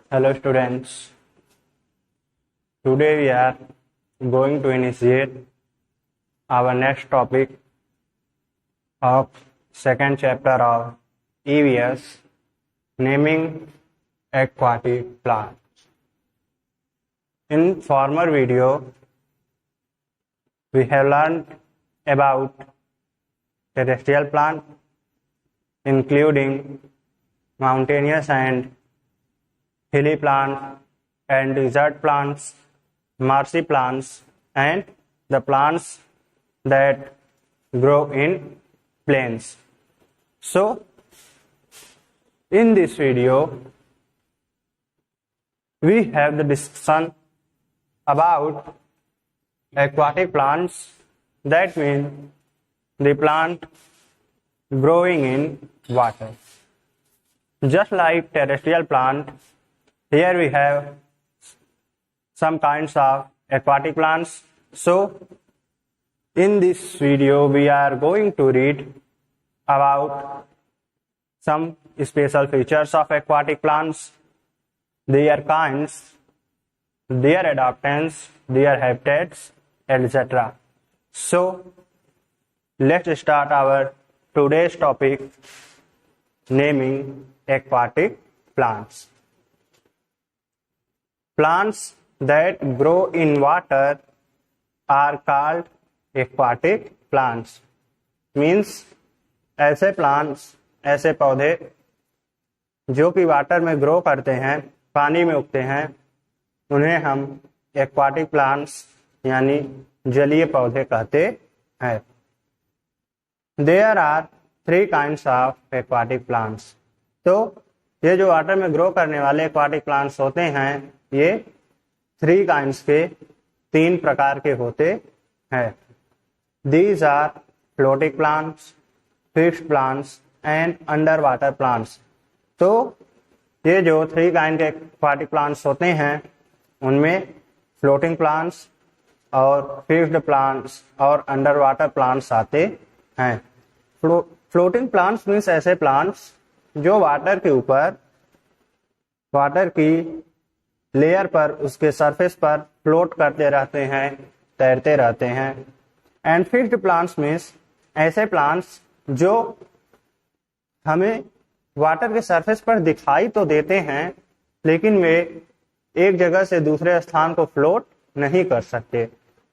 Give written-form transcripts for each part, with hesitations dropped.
Hello students, today we are going to initiate our next topic of second chapter of EVS, naming aquatic plants. In former video, we have learned about terrestrial plant including mountainous and hilly plants and desert plants, marshy plants, and the plants that grow in plains. So, in this video, we have the discussion about aquatic plants, that means the plant growing in water. Just like terrestrial plant, here we have some kinds of aquatic plants. So, in this video, we are going to read about some special features of aquatic plants, their kinds, their adaptants, their habitats, etc. So, let's start our today's topic, naming aquatic plants. Plants that grow in water are called aquatic plants. Means ऐसे plants, ऐसे पौधे जो कि water में grow करते हैं, पानी में उगते हैं, उन्हें हम एक्वाटिक प्लांट्स यानी जलीय पौधे कहते हैं. There are three kinds of aquatic plants. तो ये जो वाटर में ग्रो करने वाले एक्वाटिक प्लांट्स होते हैं, ये 3 kinds के 3 प्रकार के होते हैं. These are floating plants, fixed plants and underwater plants. तो ये जो 3 kind के एक्वाटिक प्लांट्स होते हैं, उनमें फ्लोटिंग प्लांट्स और फिक्स्ड प्लांट्स और अंडरवाटर प्लांट्स आते हैं. फ्लोटिंग प्लांट्स मीन्स ऐसे प्लांट्स जो वाटर के ऊपर, वाटर की लेयर पर, उसके सरफेस पर फ्लोट करते रहते हैं, तैरते रहते हैं. एंड फिक्स्ड प्लांट्स मीन्स ऐसे प्लांट्स जो हमें वाटर के सरफेस पर दिखाई तो देते हैं, लेकिन वे एक जगह से दूसरे स्थान को फ्लोट नहीं कर सकते,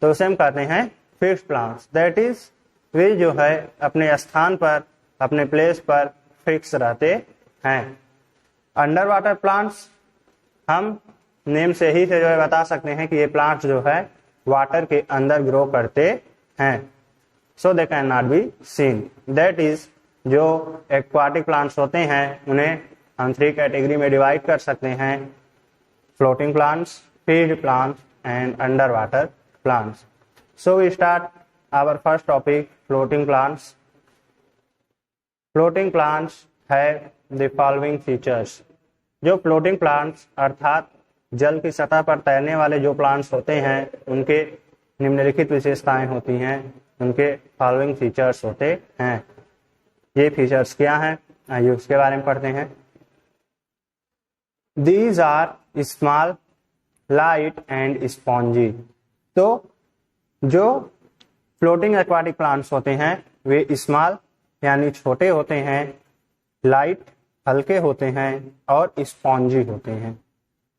तो उसे हम कहते हैं fixed plants. That is way जो है अपने स्थान पर, अपने प्लेस पर फिक्स रहते हैं. अंडर वाटर प्लांट्स हम नेम से ही से जो है बता सकते हैं कि ये प्लांट्स जो है वाटर के अंदर ग्रो करते हैं. So they can not be seen. That is जो एक्वाटिक प्लांट्स होते हैं, उन्हें हम 3 कैटेगरी में डिवाइड कर सकते हैं: floating plants, field plants and under water plants. So we start our first topic, floating plants. Floating plants have the following features. जो floating plants अर्थात जल की सतह पर तैरने वाले जो प्लांट्स होते हैं, उनके निम्नलिखित विशेषताएं होती हैं, उनके following features होते हैं. ये फीचर्स क्या हैं, आइए उसके बारे में पढ़ते हैं. These are small, light and spongy. तो जो फ्लोटिंग एक्वाटिक प्लांट्स होते हैं, वे स्मॉल यानी छोटे होते हैं, लाइट हल्के होते हैं और स्पॉन्जी होते हैं.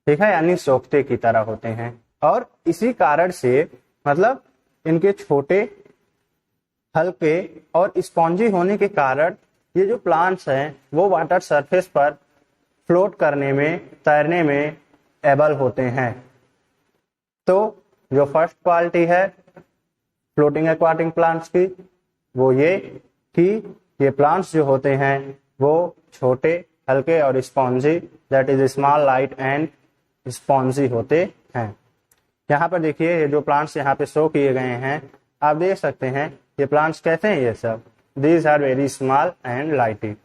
ठीक है, यानी सोखते की तरह होते हैं. और इसी कारण से, मतलब इनके छोटे, हल्के और स्पॉन्जी होने के कारण ये जो प्लांट्स हैं वो वाटर सरफेस पर फ्लोट करने में, तैरने में एबल होते हैं. तो जो फर्स्ट क्वालिटी है फ्लोटिंग एक्वाटिक प्लांट्स की, वो ये कि ये प्लांट्स जो होते हैं वो छोटे, हल्के और spongy, that is small, light and spongy होते हैं. यहाँ पर देखिए, ये जो प्लांट्स यहाँ पे शो किए गए हैं, आप देख सकते हैं ये प्लांट्स कैसे हैं. ये सब these are very small and lighty.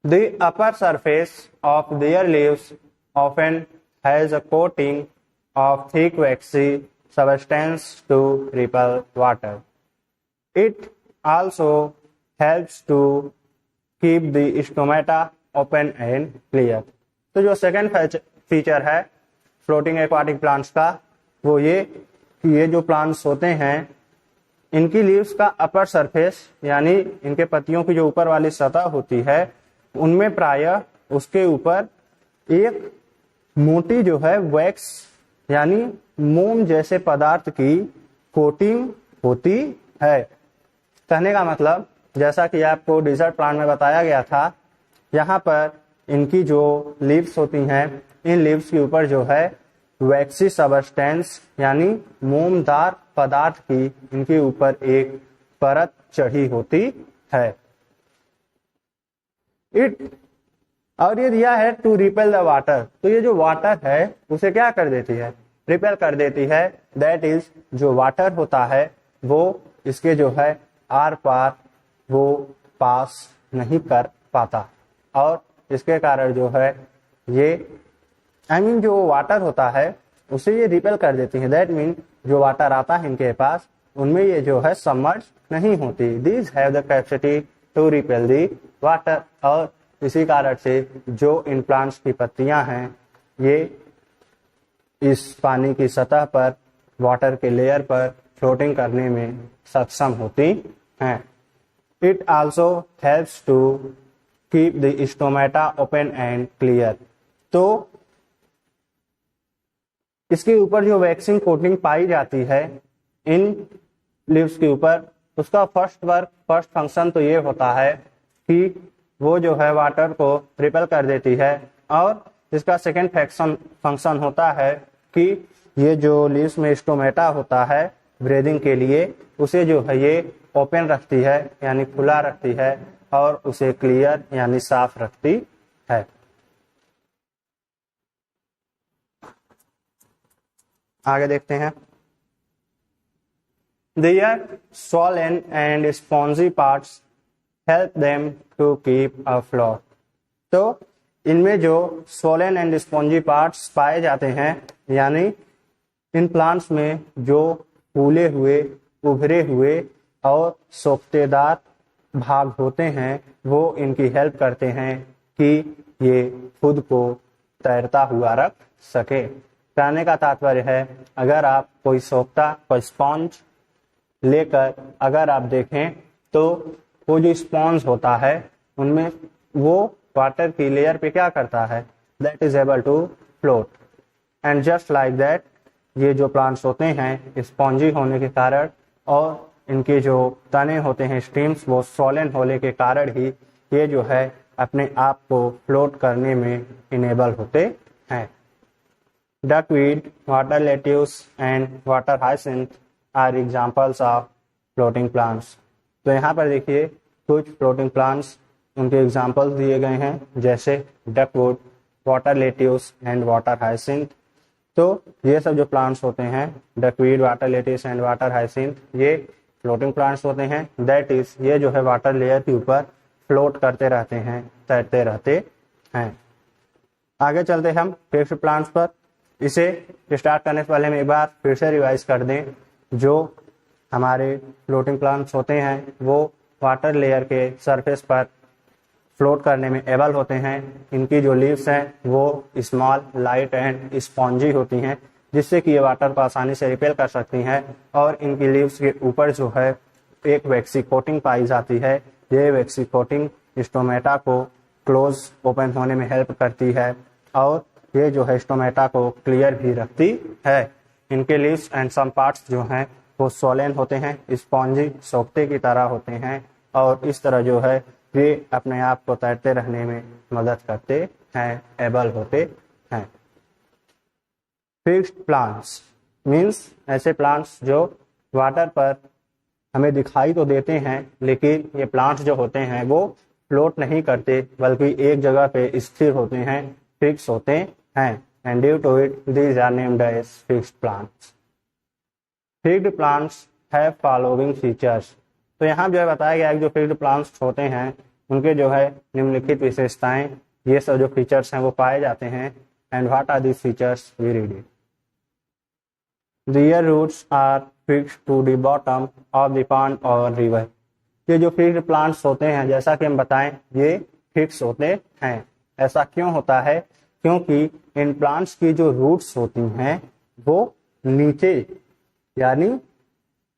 The upper surface of their leaves often has a coating of thick waxy substance to repel water. It also helps to keep the stomata open and clear. तो जो second feature है floating aquatic plants का वो ये कि ये जो plants होते हैं इनकी लीव्स का अपर सरफेस यानी इनके पत्तियों की जो ऊपर वाली सतह होती है उनमें प्रायः उसके ऊपर एक मोटी जो है वैक्स यानी मोम जैसे पदार्थ की कोटिंग होती है। कहने का मतलब जैसा कि आपको डिजर्ट प्लांट में बताया गया था, यहाँ पर इनकी जो लीव्स होती हैं इन लीव्स के ऊपर जो है वैक्सी सबस्टेंस यानी मोमदार पदार्थ की इनके ऊपर एक परत चढ़ी होती है। और ये दिया है टू रिपेल द वाटर, तो ये जो वाटर है उसे क्या कर देती है, रिपेल कर देती है। दैट इज जो वाटर होता है वो इसके जो है आर पार वो पास नहीं कर पाता और इसके कारण जो है ये जो वाटर होता है उसे ये रिपेल कर देती है। दैट मीन जो वाटर आता है इनके पास उनमें ये जो है सबमर्ज नहीं होती। These have the capacity to repel the water, और इसी कारण से जो इन प्लांट्स की पत्तियां हैं ये इस पानी की सतह पर वाटर के लेयर पर फ्लोटिंग करने में सक्षम होती हैं। It also helps to keep the stomata open and clear, तो इसके ऊपर जो वैक्सिंग कोटिंग पाई जाती है इन लीव्स के ऊपर उसका फर्स्ट फंक्शन तो ये होता है कि वो जो है वाटर को रिपेल कर देती है, और इसका सेकेंड फंक्शन होता है कि ये जो लीव्स में स्टोमेटा होता है ब्रीदिंग के लिए उसे जो है ये ओपन रखती है यानी खुला रखती है और उसे क्लियर यानी साफ रखती है। आगे देखते हैं। Their swollen and spongy parts help them to keep afloat, तो इनमें जो swollen and spongy parts पाए जाते हैं यानी इन प्लांट्स में जो फूले हुए उभरे हुए और सोख्तेदार भाग होते हैं वो इनकी हेल्प करते हैं कि ये खुद को तैरता हुआ रख सके। कहने का तात्पर्य है अगर आप कोई सोख्ता कोई स्पॉन्ज लेकर अगर आप देखें तो वो जो स्पॉन्ज होता है उनमें वो वाटर की लेयर पे क्या करता है, that is able to float. And just like that ये जो प्लांट्स होते हैं स्पॉन्जी होने के कारण और इनके जो तने होते हैं स्टीम्स वो सोलन होने के कारण ही ये जो है अपने आप को फ्लोट करने में इनेबल होते हैं। Duckweed, water lettuce and water hyacinth are examples of floating plants. तो यहाँ पर देखिए कुछ फ्लोटिंग प्लांट्स उनके एग्जाम्पल्स दिए गए हैं जैसे duckwood, water lettuce and water hyacinth. तो ये सब जो प्लांट्स होते हैं duckweed, water lettuce and water hyacinth ये फ्लोटिंग प्लांट्स होते हैं। दैट इज ये जो है वाटर लेयर के ऊपर फ्लोट करते रहते हैं, तैरते रहते हैं। आगे चलते हम फिक्स्ड प्लांट्स पर। इसे स्टार्ट करने से पहले हम एक बार फिर से रिवाइज कर दें। जो हमारे फ्लोटिंग प्लांट्स होते हैं वो वाटर लेयर के सरफेस पर फ्लोट करने में एबल होते हैं। इनकी जो लीव्स हैं वो स्मॉल, लाइट एंड स्पॉन्जी होती हैं जिससे कि ये वाटर को आसानी से रिपेल कर सकती हैं, और इनकी लीव्स के ऊपर जो है एक वैक्सी कोटिंग पाई जाती है। ये वैक्सी कोटिंग स्टोमेटा को क्लोज ओपन होने में हेल्प करती है और ये जो है स्टोमेटा को क्लियर भी रखती है। इनके लीव्स एंड सम पार्ट्स जो हैं वो सोलेन होते हैं, स्पॉन्जी सोख्ते की तरह होते हैं और इस तरह जो है ये अपने आप को तैरते रहने में मदद करते हैं, एबल होते हैं। फिक्स्ड प्लांट्स मीन्स ऐसे प्लांट्स जो वाटर पर हमें दिखाई तो देते हैं लेकिन ये प्लांट्स जो होते हैं वो फ्लोट नहीं करते बल्कि एक जगह पे स्थिर होते हैं, फिक्स होते हैं। And due to it these are named as fixed plants. Fixed plants have following features. तो यहाँ जो है बताया गया है कि जो फिक्स्ड प्लांट्स होते हैं उनके जो है निम्नलिखित विशेषताएं, ये सब जो फीचर्स हैं वो पाए जाते हैं। And what are these features, we read it. Their roots are fixed to the bottom of the pond or river। ये जो फिक्स्ड प्लांट्स होते हैं जैसा कि हम बताएं ये फिक्स होते हैं। ऐसा क्यों होता है क्योंकि इन प्लांट्स की जो रूट्स होती हैं वो नीचे यानी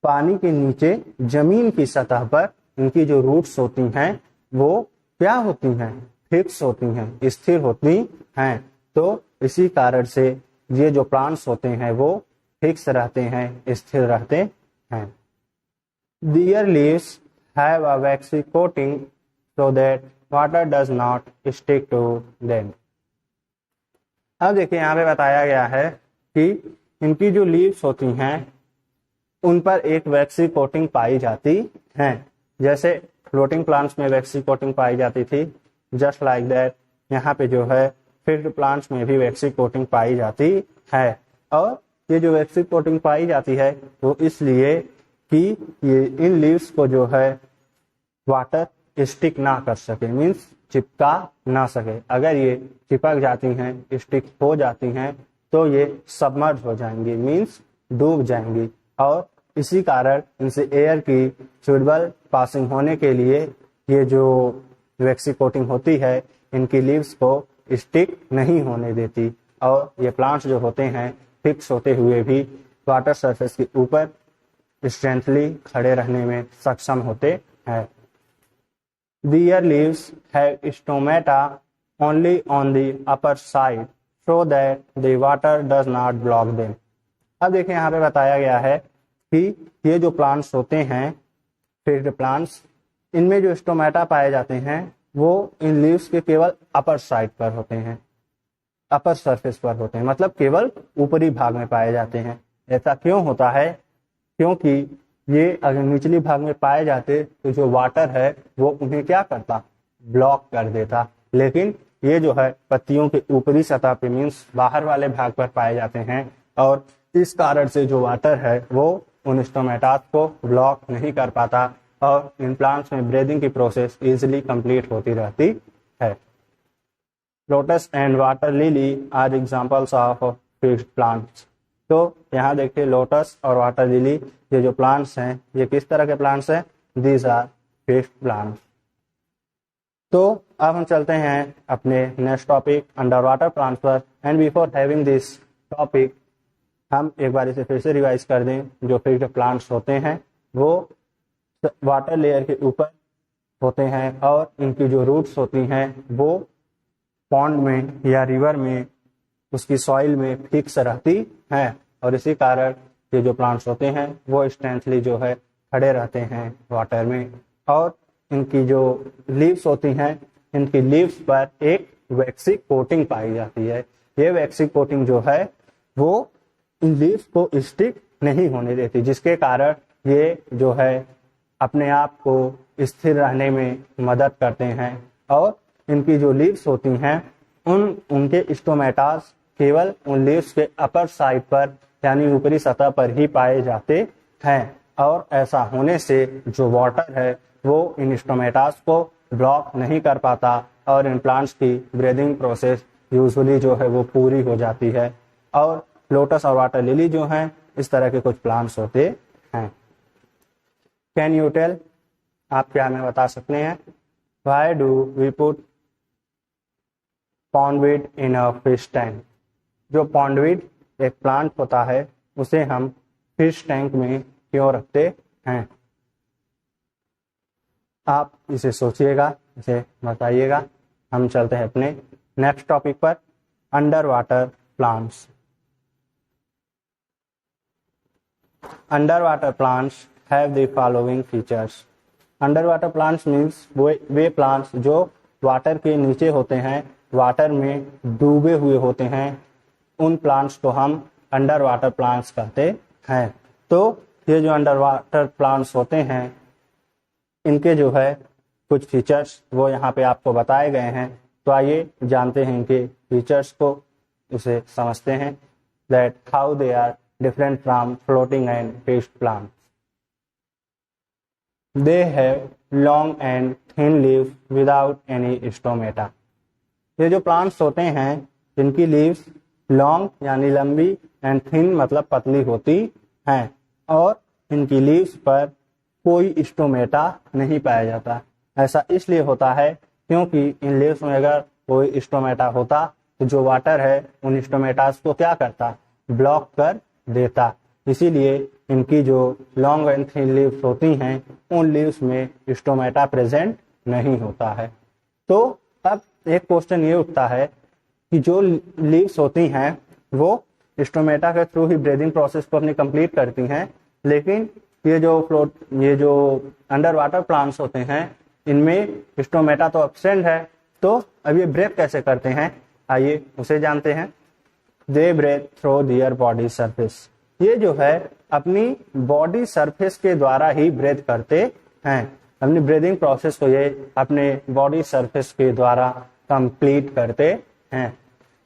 पानी के नीचे जमीन की सतह पर इनकी जो रूट्स होती हैं वो क्या होती हैं, फिक्स होती हैं, स्थिर होती हैं। तो इसी कारण से ये जो प्लांट्स होते हैं वो फिक्स रहते हैं, स्थिर रहते हैं। Their leaves have a waxy coating so that water does not stick to them. अब देखिए यहाँ पे बताया गया है कि इनकी जो लीव्स होती हैं उन पर एक वैक्सी कोटिंग पाई जाती है। जैसे फ्लोटिंग प्लांट्स में वैक्सी कोटिंग पाई जाती थी, जस्ट लाइक दैट यहाँ पे जो है फिक्स्ड प्लांट्स में भी वैक्सी कोटिंग पाई जाती है। और ये जो वैक्सी कोटिंग पाई जाती है वो इसलिए कि ये इन लीव्स को जो है वाटर स्टिक ना कर सके, मीन्स चिपका ना सके। अगर ये चिपक जाती हैं, स्टिक हो जाती हैं तो ये सबमर्ज हो जाएंगी, मीन्स डूब जाएंगी। और इसी कारण इनसे एयर की सुटेबल पासिंग होने के लिए ये जो वैक्सी कोटिंग होती है इनकी लीव्स को स्टिक नहीं होने देती और ये प्लांट्स जो होते हैं फिक्स होते हुए भी वाटर सरफेस के ऊपर स्ट्रेंथली खड़े रहने में सक्षम होते हैं। Their leaves have stomata only on the upper side so that the water does not block them. अब देखिए यहाँ पे बताया गया है कि ये जो प्लांट्स होते हैं फिक्स्ड प्लांट्स, इनमें जो स्टोमेटा पाए जाते हैं वो इन लीव्स के केवल अपर साइड पर होते हैं, अपर सरफेस पर होते हैं, मतलब केवल ऊपरी भाग में पाए जाते हैं। ऐसा क्यों होता है? क्योंकि ये अगर निचली भाग में पाए जाते तो जो वाटर है वो उन्हें क्या करता, ब्लॉक कर देता। लेकिन ये जो है पत्तियों के ऊपरी सतह पे मीन्स बाहर वाले भाग पर पाए जाते हैं और इस कारण से जो वाटर है वो उन स्टोमेटास को ब्लॉक नहीं कर पाता और इन प्लांट्स में ब्रीदिंग की प्रोसेस इजीली कंप्लीट होती रहती है। Lotus and water lily are examples of fixed plants. तो यहाँ देखिए लोटस और वाटर लिली ये जो प्लांट्स हैं ये किस तरह के प्लांट्स हैं? These are fixed plants. तो अब हम चलते हैं अपने next topic under water plants पर। And before having this topic हम एक बार इसे फिर से रिवाइज कर दें। जो फिक्स्ड प्लांट्स होते हैं वो वाटर लेयर के ऊपर होते हैं और इनकी जो रूट्स होती हैं वो पॉन्ड में या रिवर में उसकी सॉइल में फिक्स रहती हैं और इसी कारण ये जो प्लांट्स होते हैं वो स्ट्रेंथली जो है खड़े रहते हैं वाटर में। और इनकी जो लीव्स होती हैं इनकी लीव्स पर एक वैक्सी कोटिंग पाई जाती है। ये वैक्सी कोटिंग जो है वो इन लीव्स को स्टिक नहीं होने देती, जिसके कारण ये जो है अपने आप को स्थिर रहने में मदद करते हैं। और इनकी जो लीव्स होती हैं उनके स्टोमेटास केवल उन लीव्स के अपर साइड पर यानी ऊपरी सतह पर ही पाए जाते हैं और ऐसा होने से जो वाटर है वो इन स्टोमेटास को ब्लॉक नहीं कर पाता और इन प्लांट्स की ब्रीदिंग प्रोसेस यूजुअली जो है वो पूरी हो जाती है। और लोटस और वाटर लिली जो हैं इस तरह के कुछ प्लांट्स होते हैं। कैन यू टेल, आप क्या हमें बता सकते हैं, why do we put pondweed in a fish tank? जो पॉन्डवीड एक प्लांट होता है उसे हम फिश टैंक में क्यों रखते हैं? आप इसे सोचिएगा, इसे बताइएगा। हम चलते हैं अपने नेक्स्ट टॉपिक पर, under water plants. Under water plants have the following features. Under water plants means way plants जो वाटर के नीचे होते हैं, वाटर में डूबे हुए होते हैं, उन प्लांट्स को हम अंडर वाटर प्लांट्स कहते हैं। तो ये जो अंडर वाटर प्लांट्स होते हैं इनके जो है कुछ फीचर्स वो यहाँ पे आपको बताए गए हैं। तो आइए जानते हैं इनके फीचर्स को, उसे समझते हैं। That how they are different from floating and fixed plants. They have long and thin leaves without any stomata. ये जो प्लांट्स होते हैं जिनकी लीव्स लॉन्ग यानी लंबी एंड थिन मतलब पतली होती हैं और इनकी लीव्स पर कोई स्टोमेटा नहीं पाया जाता। ऐसा इसलिए होता है क्योंकि इन लीव्स में अगर कोई स्टोमेटा होता तो जो वाटर है उन स्टोमेटास को क्या करता, ब्लॉक कर देता। इसीलिए इनकी जो लॉन्ग एंड थिन लीव्स होती हैं उन लीव्स में स्टोमेटा प्रेजेंट नहीं होता है। तो अब एक क्वेश्चन ये उठता है कि जो लीव्स होती हैं वो स्टोमेटा के थ्रू ही ब्रीदिंग प्रोसेस को अपनी कंप्लीट करती हैं, लेकिन ये जो अंडर वाटर प्लांट्स होते हैं इनमें स्टोमेटा तो एब्सेंट है, तो अब ये ब्रेथ कैसे करते हैं, आइए उसे जानते हैं। They breathe through their body surface, ये जो है अपनी बॉडी सरफेस के द्वारा ही ब्रेथ करते हैं। अपनी ब्रीदिंग प्रोसेस को ये अपने बॉडी सरफेस के द्वारा कंप्लीट करते हैं।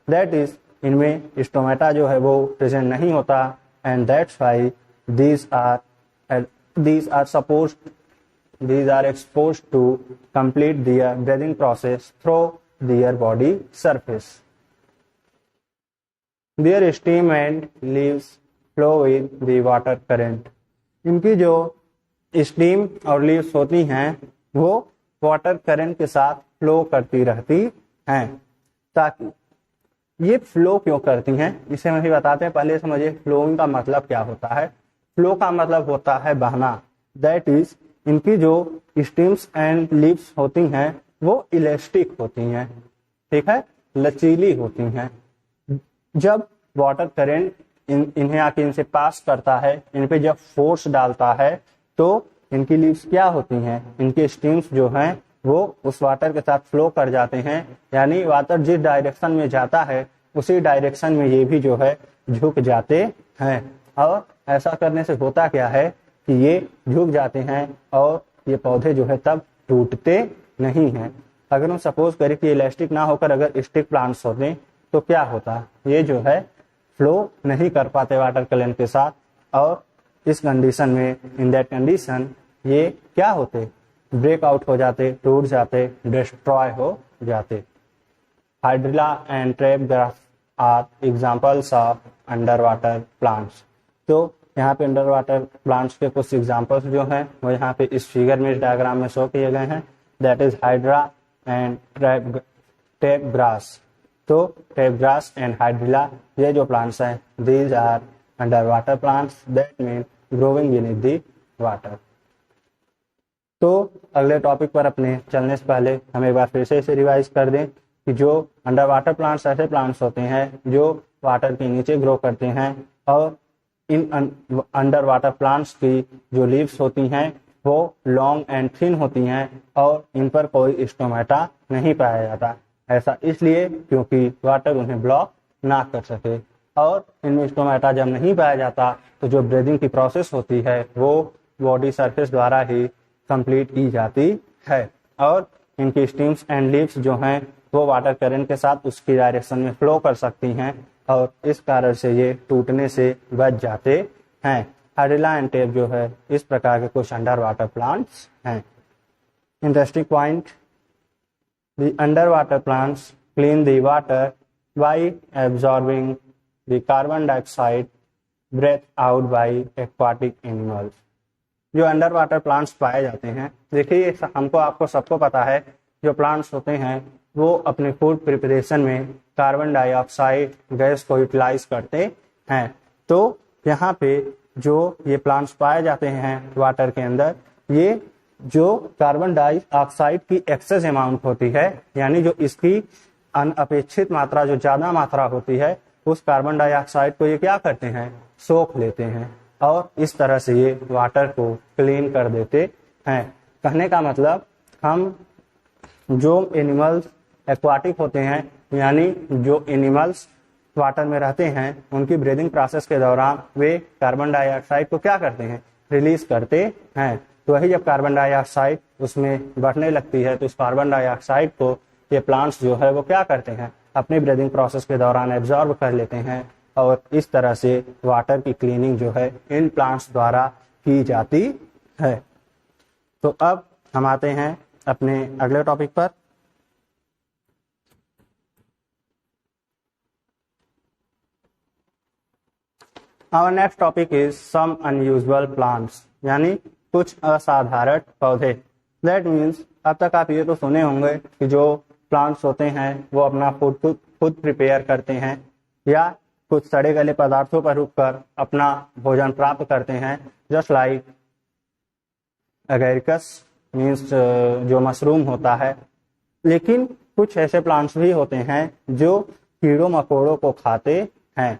दैट इज इनमें स्टोमेटा जो है वो प्रेजेंट नहीं होता, and that's why these are exposed to complete their breathing process through their body surface. Their stem and leaves flow with the water current. इनकी जो स्टीम और लीव्स होती हैं वो वाटर करंट के साथ फ्लो करती रहती हैं। ताकि ये फ्लो क्यों करती हैं इसे हम भी बताते हैं। पहले समझिए फ्लोइंग का मतलब क्या होता है। फ्लो का मतलब होता है बहना। दैट इज इनकी जो स्टीम्स एंड लीव्स होती हैं वो इलास्टिक होती हैं, ठीक है, लचीली होती हैं। जब वाटर करंट इन्हें आके इनसे पास करता है, इन पे जब फोर्स डालता है तो इनकी लीव्स क्या होती हैं, इनके स्टीम्स जो हैं वो उस वाटर के साथ फ्लो कर जाते हैं। यानी वाटर जिस डायरेक्शन में जाता है उसी डायरेक्शन में ये भी जो है झुक जाते हैं। और ऐसा करने से होता क्या है कि ये झुक जाते हैं और ये पौधे जो है तब टूटते नहीं हैं। अगर हम सपोज करें कि इलास्टिक ना होकर अगर स्टिक प्लांट्स होते तो क्या होता, ये जो है फ्लो नहीं कर पाते वाटर करंट के साथ, और इस कंडीशन में इन दैट कंडीशन ये क्या होते, ब्रेकआउट हो जाते, टूट जाते, डिस्ट्रॉय हो जाते। Hydrilla and trap grass are examples of under water plants. तो यहाँ पे अंडर वाटर प्लांट्स के कुछ एग्जांपल्स जो हैं वो यहाँ पे इस फिगर में, इस डायग्राम में शो किए गए हैं। That is hydra and trap grass. तो ट्रैप ग्रास एंड हाइड्रिला ये जो प्लांट्स हैं these are under water plants that mean growing beneath the water. तो अगले टॉपिक पर अपने चलने से पहले हम एक बार फिर से इसे रिवाइज कर दें कि जो अंडर वाटर प्लांट्स ऐसे प्लांट्स होते हैं जो वाटर के नीचे ग्रो करते हैं, और इन अंडर वाटर प्लांट्स की जो लीव्स होती हैं वो लॉन्ग एंड थिन होती हैं और इन पर कोई स्टोमेटा नहीं पाया जाता। ऐसा इसलिए क्योंकि वाटर उन्हें ब्लॉक ना कर सके, और इनमें स्टोमेटा जब नहीं पाया जाता तो जो ब्रीदिंग की प्रोसेस होती है वो बॉडी सरफेस द्वारा ही कंप्लीट की जाती है, और इनकी स्टीम्स एंड लीव्स जो हैं वो वाटर करंट के साथ उसकी डायरेक्शन में फ्लो कर सकती हैं, और इस कारण से ये टूटने से बच जाते हैं। हाइड्रिला एंड ट्रैप जो है इस प्रकार के कुछ अंडर वाटर प्लांट्स हैं। Interesting point, the under water plants clean the water by absorbing the carbon dioxide breathe out by aquatic animals. जो अंडर वाटर प्लांट्स पाए जाते हैं, देखिए हमको आपको सबको पता है जो प्लांट्स होते हैं वो अपने फूड प्रिपरेशन में कार्बन डाइऑक्साइड गैस को यूटिलाइज करते हैं। तो यहाँ पे जो ये प्लांट्स पाए जाते हैं वाटर के अंदर, ये जो कार्बन डाइऑक्साइड की एक्सेस अमाउंट होती है, यानी जो इसकी अनअपेक्षित मात्रा, जो ज्यादा मात्रा होती है, उस कार्बन डाइऑक्साइड को ये क्या करते हैं, सोख लेते हैं, और इस तरह से ये वाटर को क्लीन कर देते हैं। कहने का मतलब, हम जो एनिमल्स एक्वाटिक होते हैं, यानी जो एनिमल्स वाटर में रहते हैं, उनकी ब्रीदिंग प्रोसेस के दौरान वे कार्बन डाइऑक्साइड को क्या करते हैं, रिलीज करते हैं। तो वही जब कार्बन डाइऑक्साइड उसमें बढ़ने लगती है तो इस कार्बन डाइऑक्साइड को ये प्लांट्स जो है वो क्या करते हैं, अपनी ब्रीदिंग प्रोसेस के दौरान एब्जॉर्ब कर लेते हैं, और इस तरह से वाटर की क्लीनिंग जो है इन प्लांट्स द्वारा की जाती है। तो अब हम आते हैं अपने अगले टॉपिक पर। Our next topic is some unusual plants, यानी कुछ असाधारण पौधे। That means अब तक आप ये तो सुने होंगे कि जो प्लांट्स होते हैं वो अपना फूड खुद प्रिपेयर करते हैं या कुछ सड़े गले पदार्थों पर रुककर अपना भोजन प्राप्त करते हैं, जस्ट लाइक एगेरिकस मीन्स जो मशरूम होता है। लेकिन कुछ ऐसे प्लांट्स भी होते हैं जो कीड़ों मकोड़ों को खाते हैं,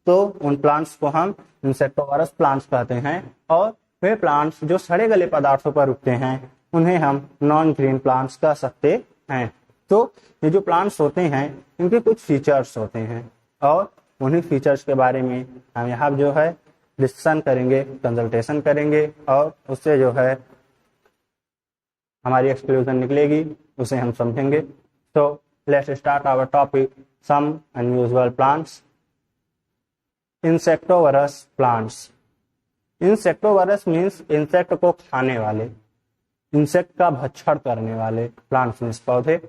तो उन प्लांट्स को हम इंसेक्टोवरस प्लांट्स कहते हैं। और वे प्लांट्स जो सड़े गले पदार्थों पर उगते हैं उन्हें हम नॉन ग्रीन प्लांट्स कह सकते हैं। तो ये जो प्लांट्स होते हैं इनके कुछ फीचर्स होते हैं और उन्हीं फीचर्स के बारे में हम यहाँ जो है डिस्कशन करेंगे, कंसल्टेशन करेंगे और उससे जो है हमारी एक्सक्लूजन निकलेगी, उसे हम समझेंगे। तो let's start our topic, some unusual plants. Insectivorous plants. Insectivorous means insect को खाने वाले, इंसेक्ट का भक्षण करने वाले प्लांट्स मीन्स पौधे।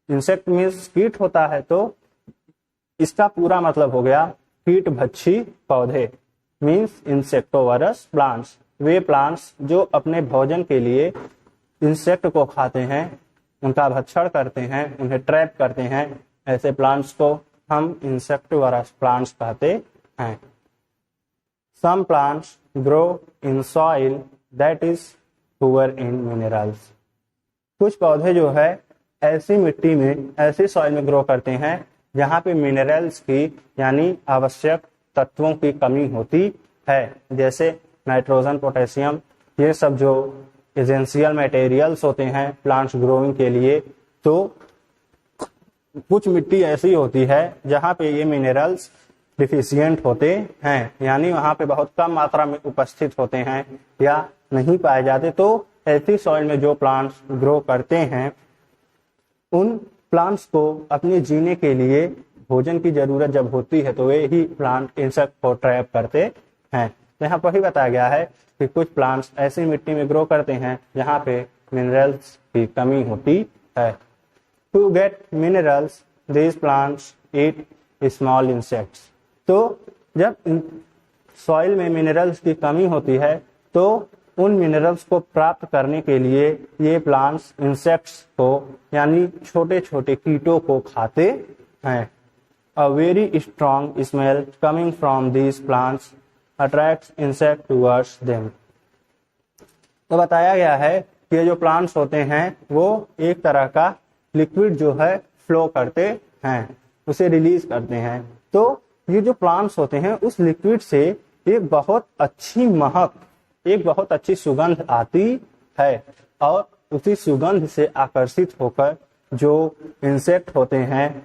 इंसेक्ट मीन्स कीट होता है, तो इसका पूरा मतलब हो गया कीट भक्षी पौधे मीन्स इंसेक्टोवरस प्लांट्स। वे प्लांट्स जो अपने भोजन के लिए इंसेक्ट को खाते हैं, उनका भक्षण करते हैं, उन्हें ट्रैप करते हैं, ऐसे प्लांट्स को हम इंसेक्टिवरस प्लांट्स कहते हैं। Some plants grow in soil that is poor in minerals. कुछ पौधे जो है ऐसी मिट्टी में, ऐसी सॉइल में ग्रो करते हैं जहाँ पे मिनरल्स की यानी आवश्यक तत्वों की कमी होती है, जैसे नाइट्रोजन, पोटेशियम, ये सब जो एसेंशियल मटेरियल्स होते हैं प्लांट्स ग्रोइंग के लिए। तो कुछ मिट्टी ऐसी होती है जहाँ पे ये मिनरल्स डिफिशियंट होते हैं, यानी वहाँ पे बहुत कम मात्रा में उपस्थित होते हैं या नहीं पाए जाते। तो ऐसी सॉइल में जो प्लांट्स ग्रो करते हैं उन प्लांट्स को अपने जीने के लिए भोजन की जरूरत जब होती है तो वे ही प्लांट इंसेक्ट को ट्रैप करते हैं। यहाँ पर ही बताया गया है कि कुछ प्लांट्स ऐसी मिट्टी में ग्रो करते हैं जहाँ पे मिनरल्स की कमी होती है। To get minerals these plants eat small insects. तो जब सॉइल में मिनरल्स की कमी होती है तो उन मिनरल्स को प्राप्त करने के लिए ये प्लांट्स इंसेक्ट्स को यानी छोटे छोटे कीटों को खाते हैं। A very strong smell coming from these plants attracts insect towards them. तो बताया गया है कि ये जो प्लांट्स होते हैं वो एक तरह का लिक्विड जो है फ्लो करते हैं, उसे रिलीज करते हैं। तो ये जो प्लांट्स होते हैं उस लिक्विड से एक बहुत अच्छी महक, एक बहुत अच्छी सुगंध आती है और उसी सुगंध से आकर्षित होकर जो इंसेक्ट होते हैं,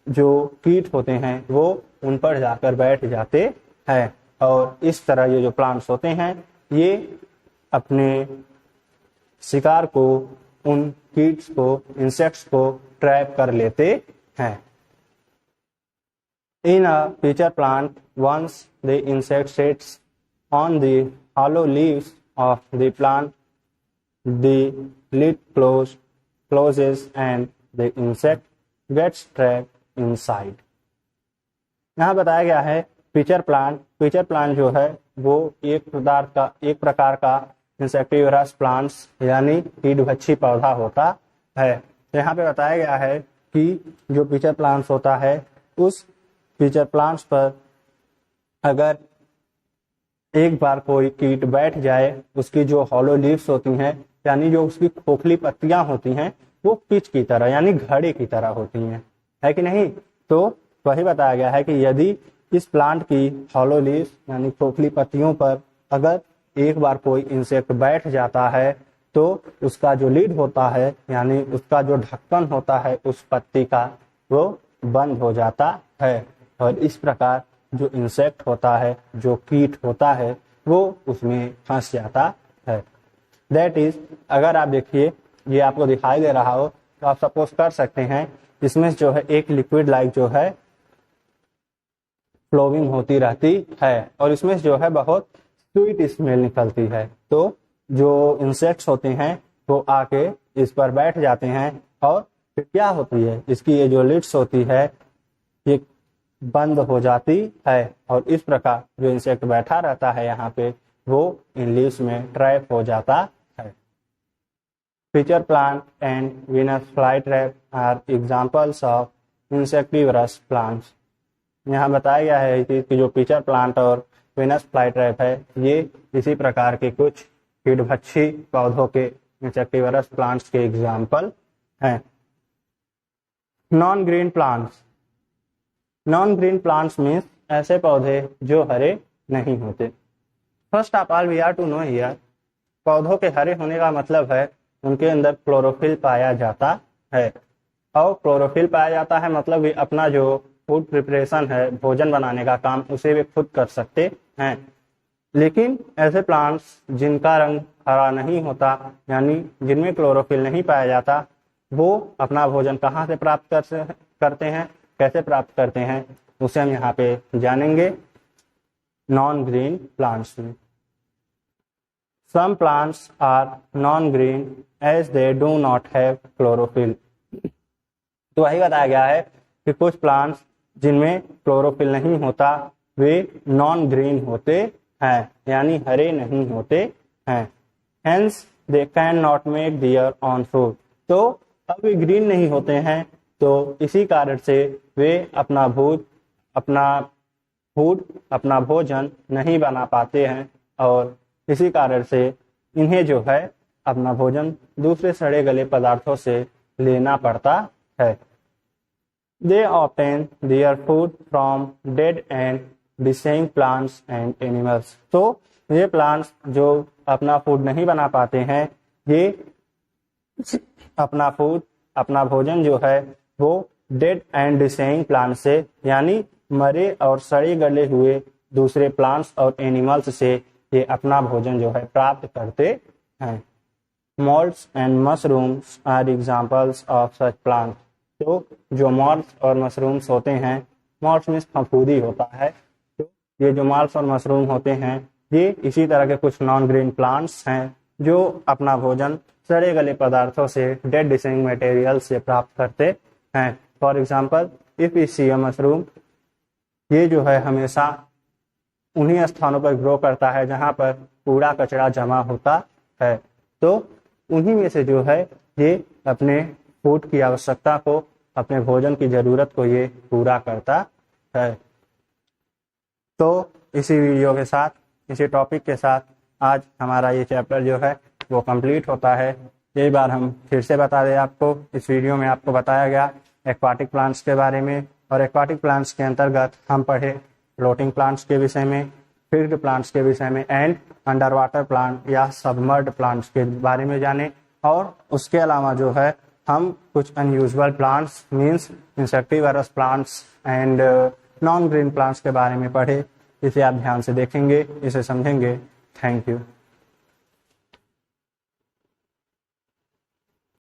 जो कीट होते हैं, वो उन पर जाकर बैठ जाते हैं। और इस तरह ये जो प्लांट्स होते हैं ये अपने शिकार को, उन कीट्स को, इंसेक्ट्स को ट्रैप कर लेते हैं। In a pitcher plant, once the insect sits on the hollow leaves of the plant, the lid closes and the insect gets trapped inside. यहाँ बताया गया है पिचर प्लांट जो है वो एक प्रकार का इंसेक्टिवरस प्लांट्स यानी कीटभक्षी पौधा होता है। यहाँ पे बताया गया है कि जो पिचर प्लांट्स होता है उस पिचर प्लांट्स पर अगर एक बार कोई कीट बैठ जाए, उसकी जो हॉलो लीव्स होती हैं यानी जो उसकी खोखली पत्तियां होती हैं वो पिच की तरह यानी घड़े की तरह होती हैं, है कि नहीं। तो वही बताया गया है कि यदि इस प्लांट की हॉलो लीव्स यानी खोखली पत्तियों पर अगर एक बार कोई इंसेक्ट बैठ जाता है तो उसका जो लीड होता है यानी उसका जो ढक्कन होता है उस पत्ती का वो बंद हो जाता है और इस प्रकार जो इंसेक्ट होता है, जो कीट होता है, वो उसमें फंस जाता है। दैट इज, अगर आप देखिए ये आपको दिखाई दे रहा हो तो आप सपोज कर सकते हैं इसमें जो है एक लिक्विड लाइक जो है फ्लोइंग होती रहती है और इसमें जो है बहुत स्वीट स्मेल निकलती है। तो जो इंसेक्ट्स होते हैं वो आके इस पर बैठ जाते हैं और फिर क्या होती है, इसकी ये जो लिड्स होती है ये बंद हो जाती है और इस प्रकार जो इंसेक्ट बैठा रहता है यहाँ पे वो इन लीव्स में ट्रैप हो जाता है। Pitcher plant and Venus flytrap are examples of insectivorous plants. यहाँ बताया गया है कि जो फीचर प्लांट और वीनस फ्लाईट्रैप है ये इसी प्रकार के कुछ कीटभक्षी पौधों के इंसेक्टिवरस प्लांट्स के एग्जाम्पल हैं। Non green plants. Non green plants means ऐसे पौधे जो हरे नहीं होते। First of all we are to know here, पौधों के हरे होने का मतलब है उनके अंदर क्लोरोफिल पाया जाता है, और क्लोरोफिल पाया जाता है मतलब वे अपना जो फूड प्रिपरेशन है, भोजन बनाने का काम, उसे वे खुद कर सकते हैं। लेकिन ऐसे प्लांट्स जिनका रंग हरा नहीं होता, यानी जिनमें क्लोरोफिल नहीं पाया जाता, वो अपना भोजन कहाँ से प्राप्त करते हैं, कैसे प्राप्त करते हैं, उसे हम यहाँ पे जानेंगे नॉन ग्रीन प्लांट्स में। Some plants are non-green as they do not have chlorophyll। तो वही बताया गया है कि कुछ प्लांट्स जिनमें क्लोरोफिल नहीं होता वे नॉन ग्रीन होते हैं, यानी हरे नहीं होते हैं। Hence they cannot make their own food। तो अब वे ग्रीन नहीं होते हैं, तो इसी कारण से वे अपना भोजन नहीं बना पाते हैं, और इसी कारण से इन्हें जो है अपना भोजन दूसरे सड़े गले पदार्थों से लेना पड़ता है। They obtain their food from dead and decaying plants and animals। तो ये प्लांट्स जो अपना फूड नहीं बना पाते हैं, ये अपना भोजन जो है वो डेड एंड डिसेइंग प्लांट से, यानी मरे और सड़े गले हुए दूसरे प्लांट्स और एनिमल्स से ये अपना भोजन जो है प्राप्त करते हैं। Moulds and mushrooms are examples of such plant. तो जो मॉल्ट्स और मशरूम्स होते हैं, मॉल्ट्स मीन्स फफूंदी होता है, तो ये जो मॉल्ट्स और मशरूम होते हैं ये इसी तरह के कुछ नॉन ग्रीन प्लांट्स हैं जो अपना भोजन सड़े गले पदार्थों से, डेड डिसेइंग मटेरियल से प्राप्त करते हैं। For example if you see a mushroom, ये जो है हमेशा उन्हीं स्थानों पर ग्रो करता है जहां पर कूड़ा कचरा जमा होता है, तो उन्हीं में से जो है ये अपने फूड की आवश्यकता को, अपने भोजन की जरूरत को ये पूरा करता है। तो इसी वीडियो के साथ, इसी टॉपिक के साथ आज हमारा ये चैप्टर जो है वो कंप्लीट होता है। एक बार हम फिर से बता दें आपको, इस वीडियो में आपको बताया गया एक्वाटिक प्लांट्स के बारे में, और एक्वाटिक प्लांट्स के अंतर्गत हम पढ़े फ्लोटिंग प्लांट्स के विषय में, फिक्स्ड प्लांट्स के विषय में, एंड अंडर वाटर प्लांट या सबमर्ज्ड प्लांट्स के बारे में जाने। और उसके अलावा जो है हम कुछ unusual plants means insectivorous plants and non green plants के बारे में पढ़े। इसे आप ध्यान से देखेंगे, इसे समझेंगे। Thank you.